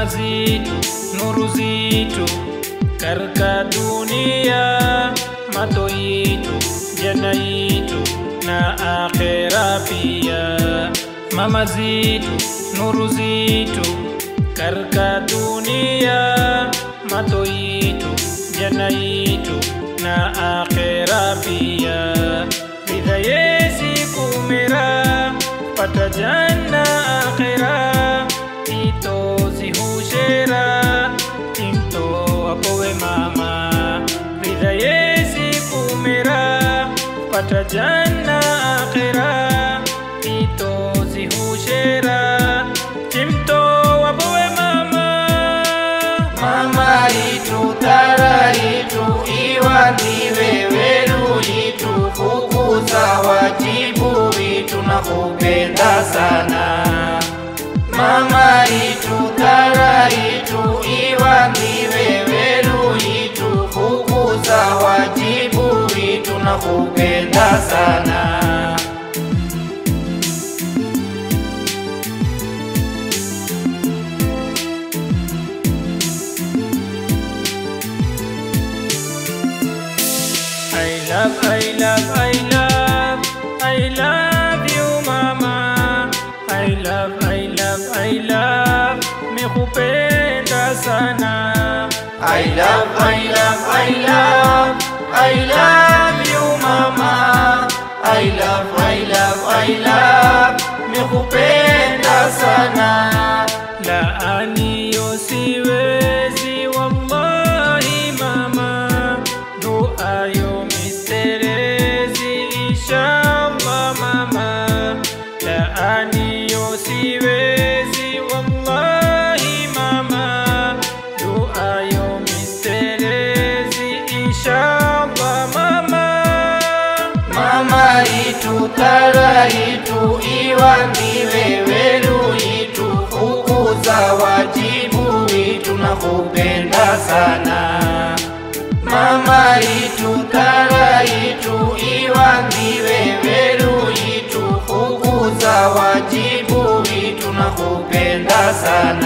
mama zitu, nuru zitu katika dunia, mato yitu, jana yitu na akhera pia. Mama zitu, nuru zitu katika dunia, mato yitu, jana yitu na akhera pia. Ridha yesi kumera pata janna akhera, ito zihushera tinto apowe mama. Ridha yesi kumera pata janna akhera, ito zihushera tinto apowe mama. Mama itu tara itu iwa ndiwe welu itu, kukuza wajibu itu na kupenda sana. Mama itu tara itu iwa ndiwe welu itu, kukuza wajibu itu na kupenda sana. I love you mama. I love mekupenda sana. I love you mama. I love mekupenda sana. Laani siwezi wallahi mama, dua yo misterezi inshallah mama. Laani siwezi wallahi mama, dua yo misterezi inshallah mama. Mama itu tara itu iwa ndiwe welu itu, kukuza wajibu itu na kupenda sana. Mama itu tara itu iwa ndiwe welu itu, kukuza wajibu itu na kupenda sana.